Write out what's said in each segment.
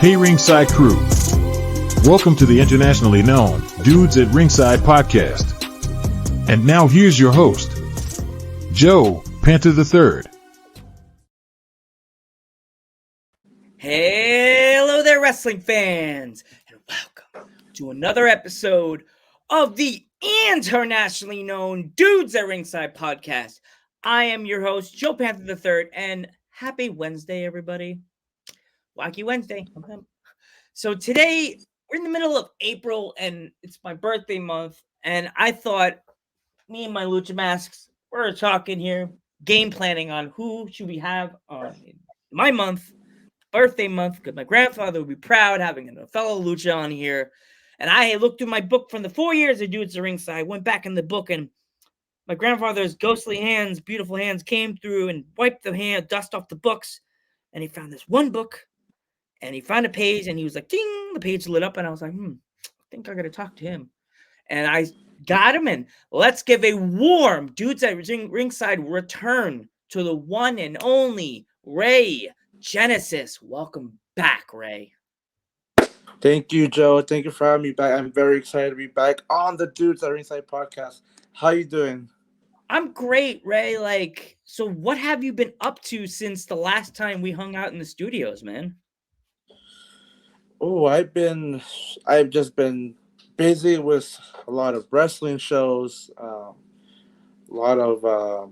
Hey Ringside crew, welcome to the internationally known Dudes at Ringside podcast. And now here's your host, Joe, Panther the Third. Hello there, wrestling fans, and welcome to another episode of the internationally known Dudes at Ringside podcast. I am your host, Joe Panther the Third, and happy Wednesday, everybody. Wacky Wednesday. So today, we're in the middle of April, and it's my birthday month, and I thought me and my lucha masks, we're talking here, game planning on who should we have on my month, birthday month, because my grandfather would be proud having a fellow lucha on here. And I looked through my book from the 4 years of Dudes at Ringside, went back in the book, and my grandfather's ghostly hands, beautiful hands, came through and wiped the dust off the books. And he found this one book, and he found a page, and he was like, ding, the page lit up, and I was like, I think I got to talk to him. And I got him, and let's give a warm Dudes at Ringside return to the one and only Ray Genesis. Welcome back, Ray. Thank you, Joe. Thank you for having me back. I'm very excited to be back on the Dudes at Ringside podcast. How you doing? I'm great, Ray. So what have you been up to since the last time we hung out in the studios, man? Oh, I've just been busy with a lot of wrestling shows, a lot of, a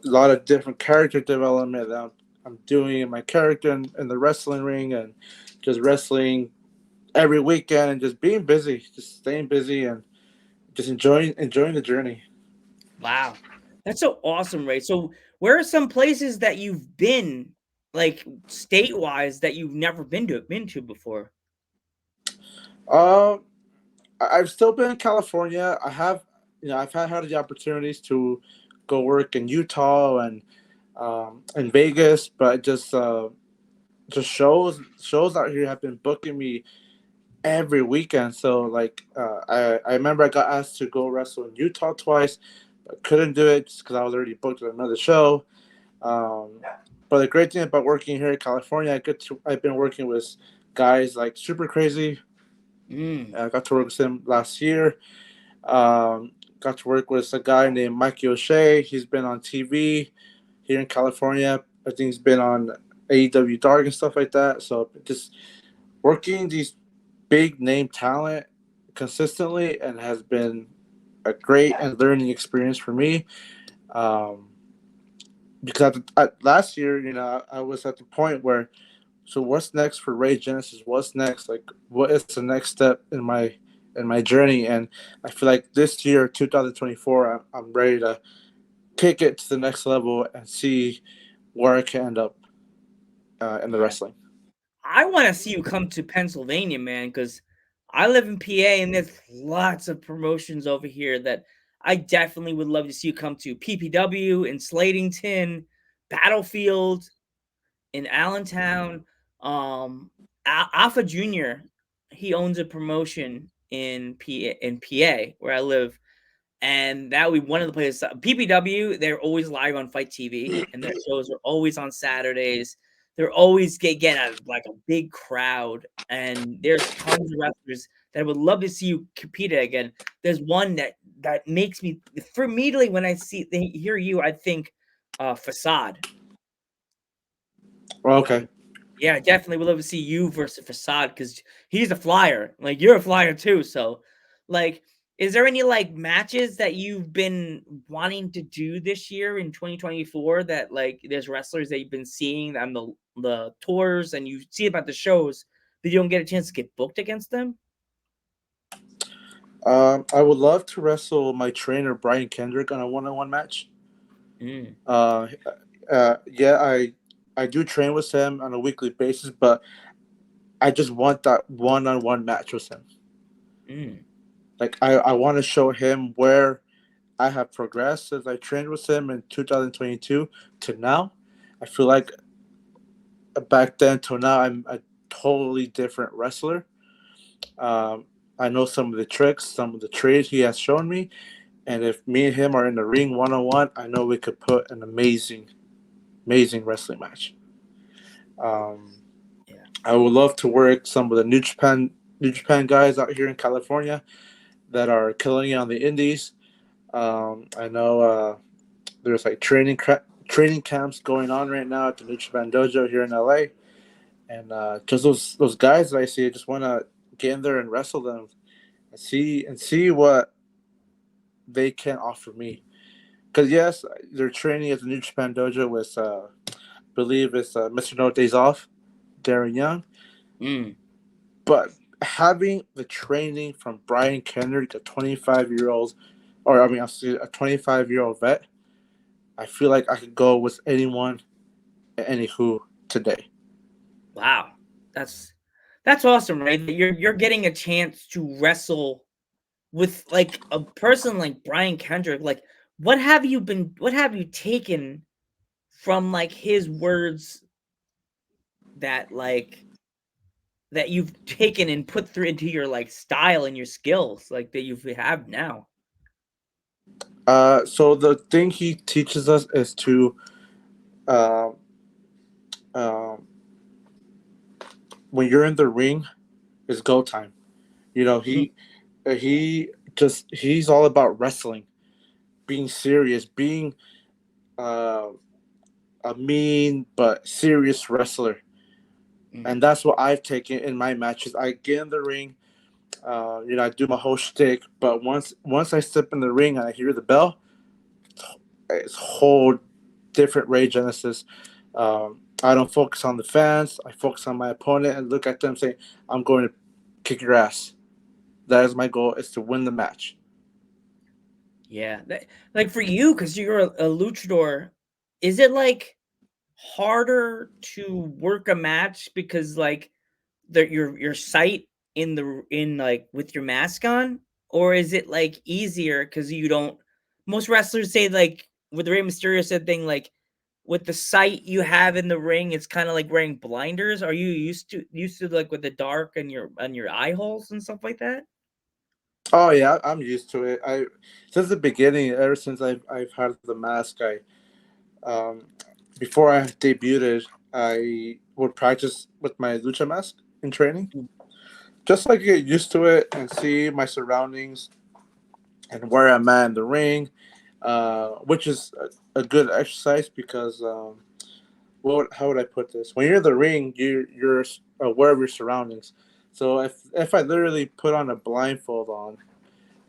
lot of different character development that I'm doing in my character in the wrestling ring, and just wrestling every weekend and just being busy, just staying busy and just enjoying the journey. Wow. That's so awesome, Ray. So where are some places that you've been, like state-wise, that you've never been to before? I've still been in California. I've had the opportunities to go work in Utah and Vegas, but just shows out here have been booking me every weekend. So I remember I got asked to go wrestle in Utah twice, but couldn't do it just because I was already booked at another show. But the great thing about working here in California, I've been working with guys like Super Crazy. I got to work with him last year. Got to work with a guy named Mikey O'Shea. He's been on TV here in California. I think he's been on AEW Dark and stuff like that. So just working these big name talent consistently and has been a great and learning experience for me. Because last year, I was at the point where, so what's next for Ray Genesis? What's next? Like, what is the next step in my journey? And I feel like this year, 2024, I'm ready to take it to the next level and see where I can end up in the wrestling. I want to see you come to Pennsylvania, man, because I live in PA and there's lots of promotions over here that I definitely would love to see you come to. PPW in Slatington, Battlefield in Allentown, Alpha Junior. He owns a promotion in PA where I live, and that would be one of the places. PPW, they're always live on Fight TV, and their shows are always on Saturdays. They're always get a big crowd, and there's tons of wrestlers that I would love to see you compete again. There's one that makes me, for immediately when I hear you, I think Facade. Okay. Yeah, definitely would love to see you versus Facade because he's a flyer. Like, you're a flyer too. So, is there any matches that you've been wanting to do this year in 2024 that there's wrestlers that you've been seeing on the tours and you see about the shows that you don't get a chance to get booked against them? I would love to wrestle my trainer Brian Kendrick on a one-on-one match. Yeah, I do train with him on a weekly basis, but I just want that one-on-one match with him. Like, I want to show him where I have progressed since I trained with him in 2022 to now. I feel like back then to now, I'm a totally different wrestler. I know some of the tricks, some of the trades he has shown me. And if me and him are in the ring one-on-one, I know we could put an amazing wrestling match. I would love to work some of the New Japan guys out here in California that are killing it on the indies. I know there's like training camps going on right now at the New Japan Dojo here in LA, and just those guys that I see, I just want to get in there and wrestle them and see what they can offer me. Because yes, they're training at the New Japan Dojo with, believe it's Mr. No Days Off, Darren Young. Mm. But having the training from Brian Kendrick, a 25-year-old, or I mean, a 25-year-old vet, I feel like I could go with anyone, any who today. Wow, that's awesome, right? That you're getting a chance to wrestle with like a person like Brian Kendrick. Like, what have you taken from like his words that like that you've taken and put through into your like style and your skills like that you have now? So the thing he teaches us is to, uh, uh, when you're in the ring, it's go time. You know, Mhm. he's all about wrestling, being serious, being uh, a mean but serious wrestler, Mm. and that's what I've taken in my matches. I get in the ring, I do my whole shtick, but once I step in the ring and I hear the bell, it's whole different Ray Genesis. I don't focus on the fans. I focus on my opponent and look at them saying, "I'm going to kick your ass." That is my goal: is to win the match. Yeah, like for you, because you're a luchador, is it like harder to work a match because like your sight in like with your mask on, or is it like easier because you don't? Most wrestlers say like with the Rey Mysterio said thing like with the sight you have in the ring, it's kind of like wearing blinders. Are you used to like with the dark and your eye holes and stuff like that? Oh yeah, I'm used to it. I since the beginning, ever since I've had the mask, um, before I debuted, I would practice with my lucha mask in training, Mm. just like get used to it and see my surroundings and where I'm at in the ring, which is a good exercise because how would I put this? When you're in the ring, you're aware of your surroundings. So if I literally put on a blindfold on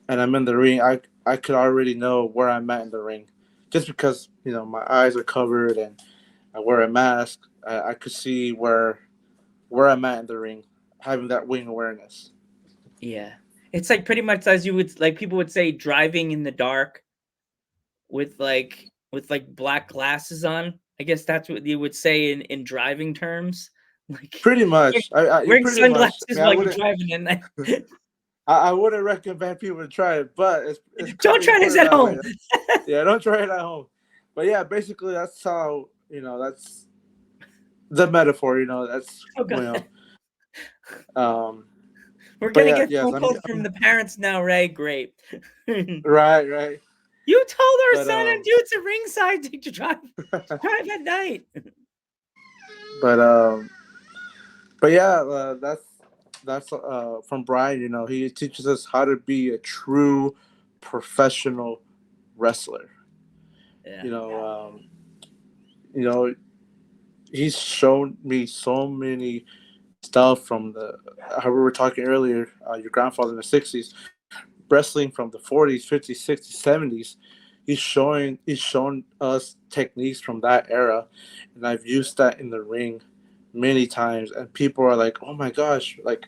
and I'm in the ring, I could already know where I'm at in the ring, just because my eyes are covered and I wear a mask. I could see where I'm at in the ring, having that wing awareness. Yeah. It's like pretty much as you would like people would say driving in the dark with like black glasses on. I guess that's what you would say in driving terms. Like Pretty wearing much. I wearing pretty much. I sunglasses mean, I while you're wouldn't. driving and then I wouldn't recommend people to try it, but it's don't kind of try you put this it at that way. home. Yeah, don't try it at home. But yeah, basically that's how that's the metaphor. That's Oh god. Um, We're but gonna yeah, get yes, phone calls from the parents now, Ray. Great. You right, right. told our But son and dudes at Ringside to drive at night. but um, but yeah, that's from Brian. He teaches us how to be a true professional wrestler. Yeah. You know, you know, he's shown me so many stuff from the how we were talking earlier. Your grandfather in the '60s, wrestling from the '40s, '50s, '60s, '70s. He's shown us techniques from that era, and I've used that in the ring many times. And people are like, "Oh my gosh, like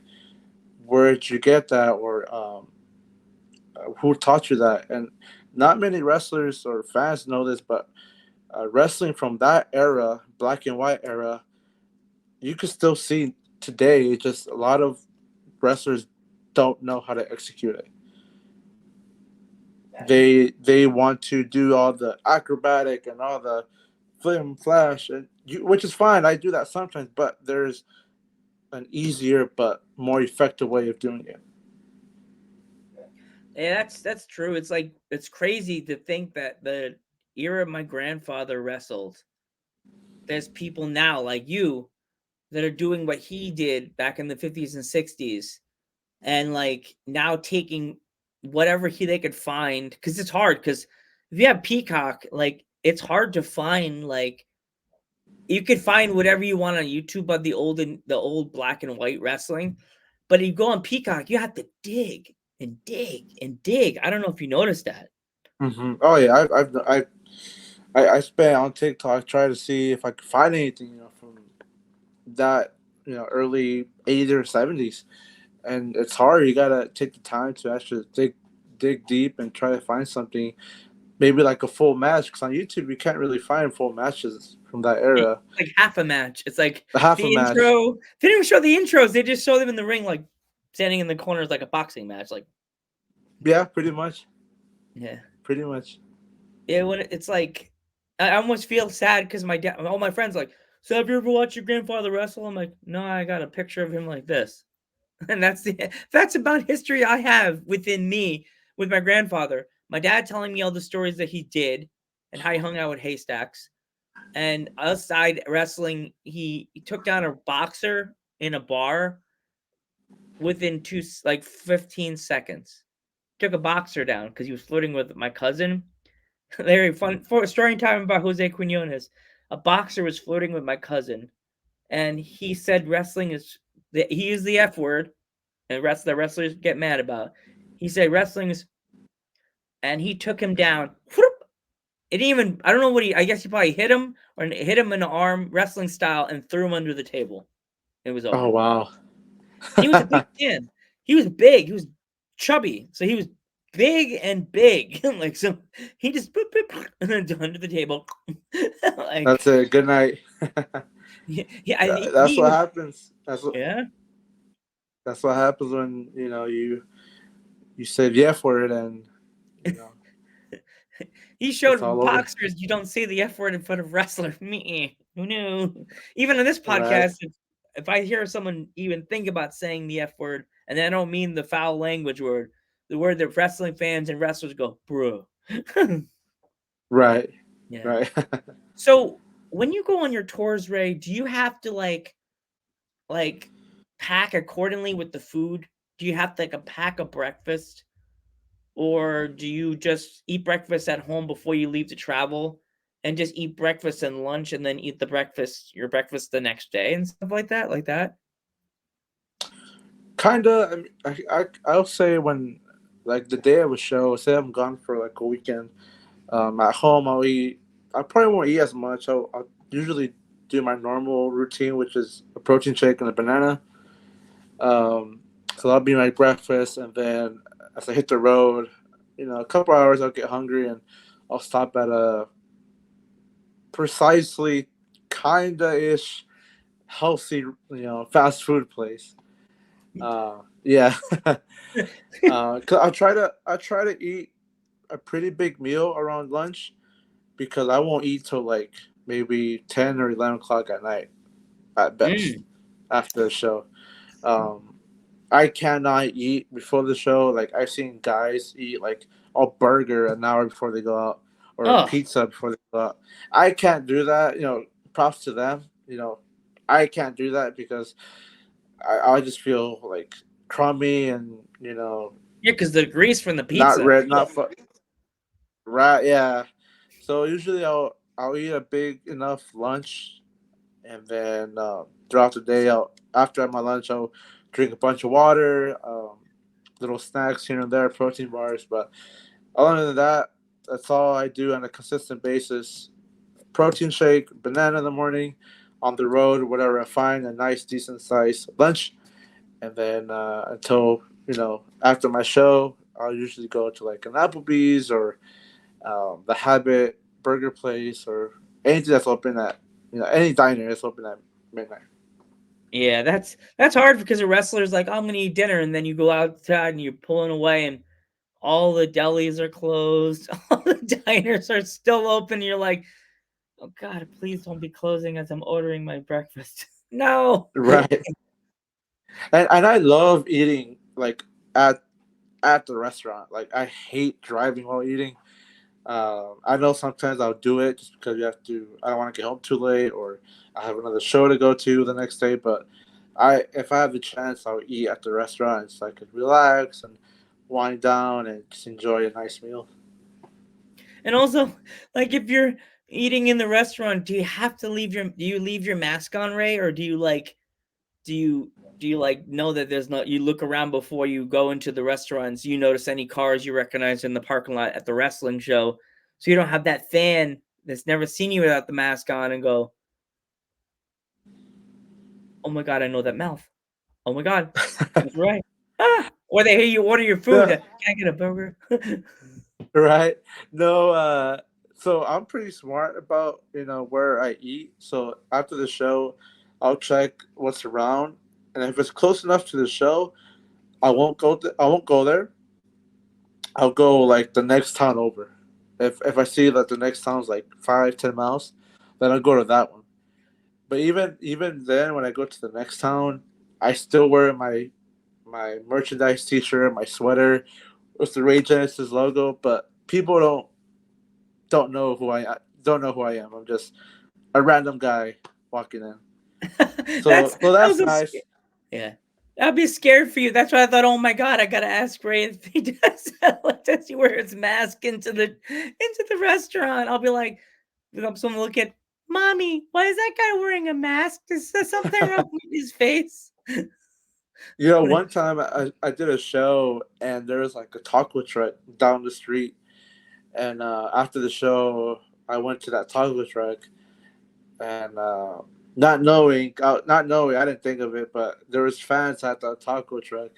where'd you get that?" Or "Who taught you that?" And not many wrestlers or fans know this, but wrestling from that era, black and white era, you can still see today. It's just a lot of wrestlers don't know how to execute it. They want to do all the acrobatic and all the film flash, which is fine. I do that sometimes, but there's an easier but more effective way of doing it. Yeah, that's true. It's like it's crazy to think that the era my grandfather wrestled, there's people now like you that are doing what he did back in the 50s and 60s, and like now taking whatever they could find, because it's hard, because if you have Peacock, like it's hard to find, like you could find whatever you want on YouTube of the old black and white wrestling, but if you go on Peacock, you have to dig and dig and dig. I don't know if you noticed that. Oh yeah, I spent on TikTok trying to see if I could find anything, from that, early 80s or 70s, and it's hard. You gotta take the time to actually dig deep and try to find something, maybe like a full match, because on YouTube you can't really find full matches from that era. Like half a match. It's like The half a the match. intro. They didn't even show the intros. They just show them in the ring, like standing in the corners, like a boxing match. Like, Yeah, pretty much. yeah, Pretty much. yeah. When it's like, I almost feel sad because my dad, all my friends, like, so have you ever watched your grandfather wrestle? I'm like, no, I got a picture of him like this, and that's about history I have within me with my grandfather. My dad telling me all the stories that he did and how he hung out with haystacks. And outside wrestling, he took down a boxer in a bar within 15 seconds. Took a boxer down because he was flirting with my cousin. Very fun for story time about Jose Quinones. A boxer was flirting with my cousin, and he said wrestling is he used the F word, and the wrestlers get mad about. He said wrestling is, and he took him down. It didn't even, I don't know what I guess he probably hit him or hit him in the arm, wrestling style, and threw him under the table. It was Oh over. wow. And he was a big man. He was big. He was chubby. So he was big and big. Like, so he just and then under the table. That's Like, it. Good night. yeah, That's what happens. Yeah. That's what happens when you say the F word, and you know He it's all showed over. boxers you don't say the F word in front of wrestlers. Me, who knew? Even in this Right. podcast, if I hear someone even think about saying the F word, and I don't mean the foul language word, the word that wrestling fans and wrestlers go, bro. Right. Yeah. Right. So when you go on your tours, Ray, do you have to like pack accordingly with the food? Do you have to like a pack a breakfast? Or do you just eat breakfast at home before you leave to travel and just eat breakfast and lunch and then eat your breakfast the next day and stuff like that? Like that? Kinda. I'll say when, like, the day of a show, say I'm gone for like a weekend. At home I'll eat. I probably won't eat as much. I'll usually do my normal routine, which is a protein shake and a banana. So that'll be my breakfast, and then as I hit the road, a couple hours I'll get hungry, and I'll stop at a precisely kinda ish healthy, fast food place. Yeah. 'Cause I try to eat a pretty big meal around lunch, because I won't eat till like maybe 10 or 11 o'clock at night at best Mm. after the show. Um, I cannot eat before the show. Like, I've seen guys eat like a burger an hour before they go out, or a Oh, pizza before they go out. I can't do that. Props to them. I can't do that because I just feel like crummy, and yeah, because the grease from the not pizza. red, not right. Yeah. So usually I'll eat a big enough lunch, and then throughout the day, after my lunch, I'll drink a bunch of water, little snacks here and there, protein bars. But other than that, that's all I do on a consistent basis. Protein shake, banana in the morning, on the road, whatever I find, a nice, decent size lunch, and then until after my show, I'll usually go to like an Applebee's or the Habit Burger Place, or anything that's open at any diner that's open at midnight. Yeah, that's hard because a wrestler's like, oh, I'm gonna eat dinner, and then you go outside and you're pulling away, and all the delis are closed, all the diners are still open. You're like, oh God, please don't be closing as I'm ordering my breakfast. No. Right. And I love eating like at the restaurant. Like, I hate driving while eating. I know sometimes I'll do it just because you have to. I don't want to get home too late, or I have another show to go to the next day. But if I have the chance, I'll eat at the restaurant so I could relax and wind down and just enjoy a nice meal. And also, like if you're eating in the restaurant, do you have to leave your do you leave your mask on, Ray, or do you like do you do you like know that there's not you look around before you go into the restaurants, you notice any cars you recognize in the parking lot at the wrestling show, so you don't have that fan that's never seen you without the mask on and go, oh my god, I know that mouth. Oh my god, that's right. Ah, or they hear you order your food. Yeah, Can I get a burger? right. No, so I'm pretty smart about where I eat. So after the show, I'll check what's around, and if it's close enough to the show, I won't go there. I'll go like the next town over. If I see that the next town's like 5-10 miles, then I'll go to that one. But even then, when I go to the next town, I still wear my merchandise T-shirt, my sweater with the Ray Genesis logo. But people don't know who I am. I'm just a random guy walking in. That's So that that's was a nice. yeah. That'd be scary for you. That's why I thought, oh my god, I gotta ask Ray if he does he wear his mask into the restaurant. I'll be like, someone look at mommy. Why is that guy wearing a mask? Is there something wrong with his face? One time I did a show and there was like a taco truck down the street, and after the show I went to that taco truck, and not knowing, I didn't think of it, but there was fans at the taco truck,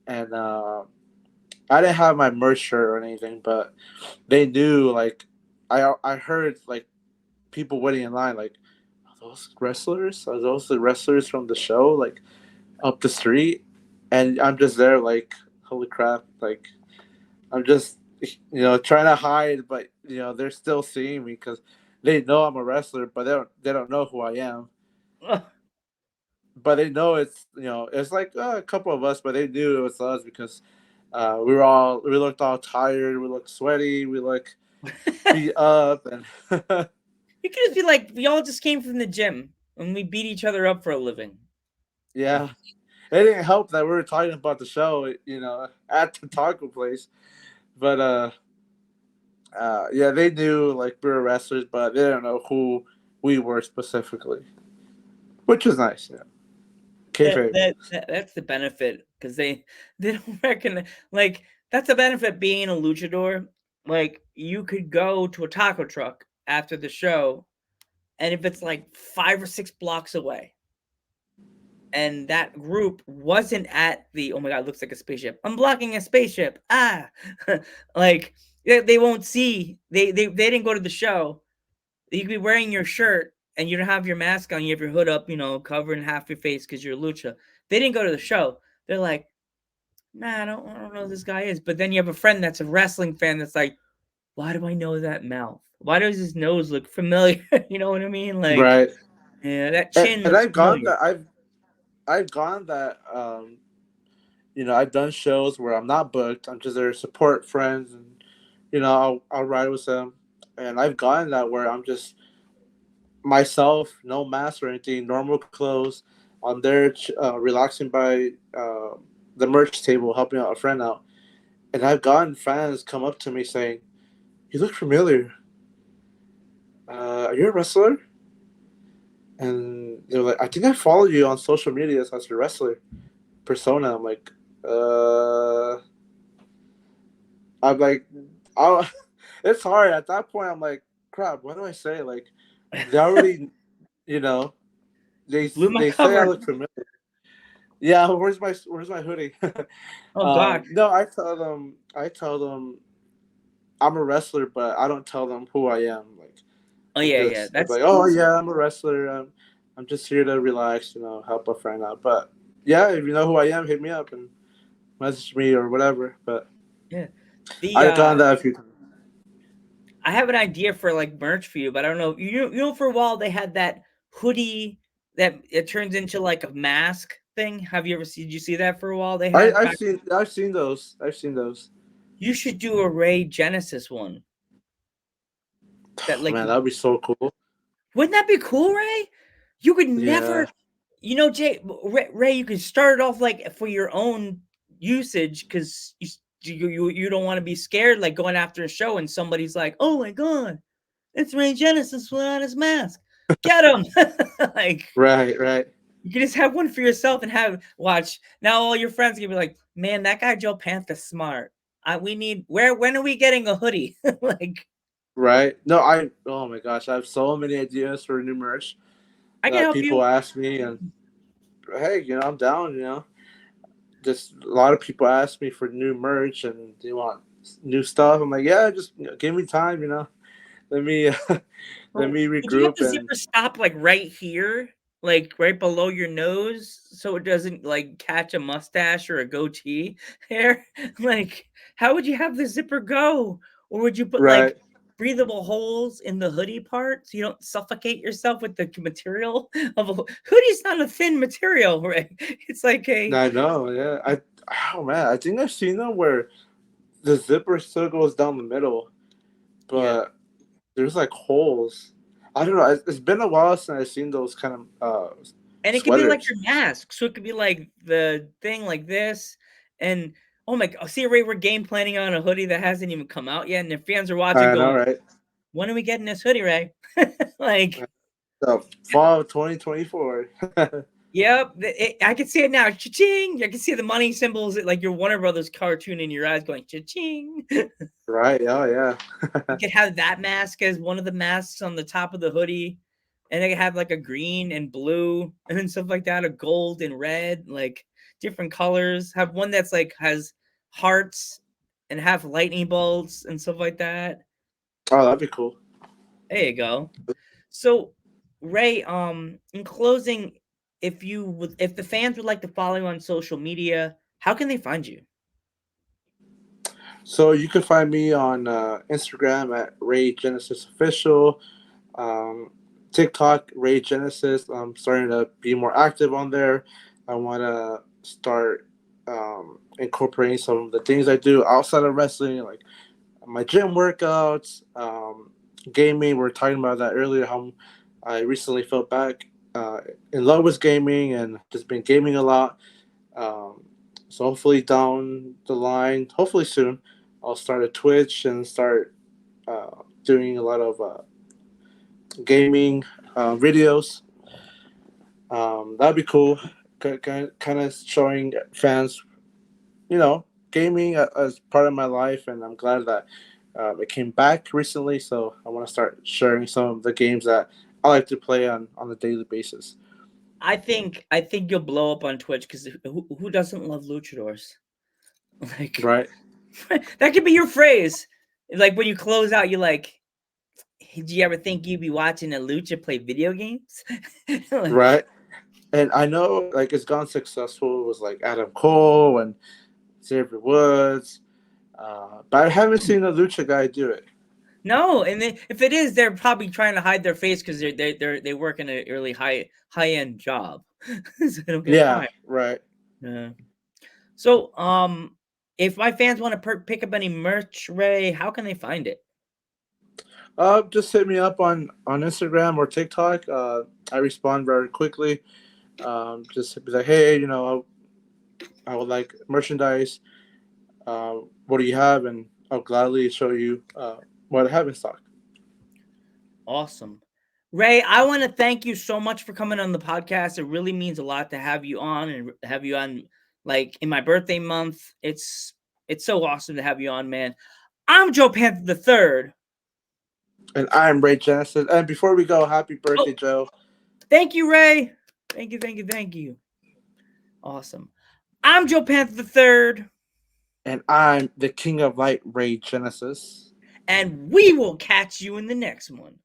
and I didn't have my merch shirt or anything, but they knew, like, I heard like people waiting in line, like, are those wrestlers? Are those the wrestlers from the show? Like, up the street, and I'm just there, like, holy crap! Like, I'm just trying to hide, but they're still seeing me because they know I'm a wrestler, but they don't know who I am. But they know it's like a couple of us, but they knew it was us because we looked all tired, we looked sweaty, we looked beat up, and You could just be like, we all just came from the gym and we beat each other up for a living. yeah, it didn't help that we were talking about the show, at the taco place. But yeah, they knew like we were wrestlers, but they didn't know who we were specifically, which was nice. Yeah, kayfabe. That's the benefit because they don't recognize like that's the benefit being a luchador. Like you could go to a taco truck after the show, and if it's like 5 or 6 blocks away, and that group wasn't at the oh my god, it looks like a spaceship. I'm blocking a spaceship. Ah, like they won't see. They didn't go to the show. You could be wearing your shirt and you don't have your mask on. You have your hood up, covering half your face because you're lucha. They didn't go to the show. They're like, nah, I don't know who this guy is. But then you have a friend that's a wrestling fan that's like, why do I know that mouth? Why does his nose look familiar? You know what I mean? Like, Right. yeah, that And, chin and looks I've gone familiar. that I've gone that I've done shows where I'm not booked. I'm just there to support friends, and I'll ride with them. And I've gone that where I'm just myself, no mask or anything, normal clothes. I'm there relaxing by the merch table, helping out a friend out. And I've gotten fans come up to me saying, "You look familiar. Are you a wrestler?" And they're like, "I think I follow you on social media as a wrestler persona." I'm like, uh, I'm like, I. It's hard at that point. I'm like, crap. What do I say? Like, they already, you know, Blew my they say I cover. look familiar. Yeah, where's my hoodie? Oh gosh. No, I tell them I'm a wrestler, but I don't tell them who I am. Like, Oh I'm yeah. just That's like, oh yeah, I'm a wrestler. I'm just here to relax, help a friend out. But yeah, if you know who I am, hit me up and message me or whatever. But yeah. The I've done that a few times. I have an idea for like merch for you, but I don't know. For a while they had that hoodie that it turns into like a mask thing. Have you ever seen? Did you see that for a while? They I, had I've back. seen I've seen those. I've seen those. You should do a Ray Genesis one. That like Man, that'd be so cool. wouldn't that be cool, Ray? You could Yeah, never, Ray, you could start it off like for your own usage because you don't want to be scared like going after a show and somebody's like, oh my god, it's Ray Genesis without his mask. Get him. Like right. you can just have one for yourself and have watch. Now all your friends can be like, man, that guy Joe Panther's smart. We need when are we getting a hoodie? Like Right. No, oh my gosh, I have so many ideas for new merch I can that help people you. ask me, and hey, I'm down. Just a lot of people ask me for new merch and they want new stuff. I'm like, yeah, just give me time. Let me let Oh, me would you have regroup the and zipper stop like right here, like right below your nose, so it doesn't like catch a mustache or a goatee hair? Like, how would you have the zipper go? Or would you put like right. breathable holes in the hoodie part so you don't suffocate yourself with the material of a hoodie's not a thin material, right? It's like a I know, yeah. Oh man, I think I've seen them where the zipper still goes down the middle, yeah. but there's like holes. I don't know. It's been a while since I've seen those kind of And it could be like sweaters. your mask. So it could be like the thing like this. And oh my god, see Ray, we're game planning on a hoodie that hasn't even come out yet. And the fans are watching I know, going, right? when are we getting this hoodie, Ray? Like, So fall of 2024. yep, I can see it now. Cha-ching! I can see the money symbols, like your Warner Brothers cartoon in your eyes going cha-ching. Right. Oh yeah. You could have that mask as one of the masks on the top of the hoodie. And they could have like a green and blue and stuff like that, a gold and red, like different colors. Have one that's like has hearts and have lightning bolts and stuff like that. Oh, that'd be cool. There you go. So, Ray, in closing, if the fans would like to follow you on social media, how can they find you? So you can find me on Instagram at Ray Genesis Official, um, TikTok Ray Genesis. I'm starting to be more active on there. I want to start incorporating some of the things I do outside of wrestling, like my gym workouts, gaming. We were talking about that earlier. How I recently felt back in love with gaming and just been gaming a lot. Um, so hopefully down the line, hopefully soon, I'll start a Twitch and start doing a lot of gaming videos. That'd be cool. Kind of showing fans, gaming as part of my life, and I'm glad that it came back recently. So I want to start sharing some of the games that I like to play on a daily basis. I think you'll blow up on Twitch because who doesn't love luchadors? Like Right, that could be your phrase. Like when you close out, you're like, did you ever think you'd be watching a lucha play video games? Like, right. And I know like it's gone successful. It was like Adam Cole and Xavier Woods, but I haven't seen a lucha guy do it. no, and if it is, they're probably trying to hide their face because they work in a really high end job, so they don't get Yeah, time. right. Yeah. So, if my fans want to pick up any merch, Ray, how can they find it? Just hit me up on Instagram or TikTok. I respond very quickly. Just be like, hey, I would like merchandise. What do you have? And I'll gladly show you what I have in stock. Awesome. Ray, I want to thank you so much for coming on the podcast. It really means a lot to have you on and have you on like in my birthday month. It's so awesome to have you on, man. I'm Joe Panther the Third. And I'm Ray Genesis. And before we go, happy birthday, Oh, Joe. thank you, Ray. Thank you. Awesome. I'm Joe Panther the Third, And I'm the King of Light, Ray Genesis. and we will catch you in the next one.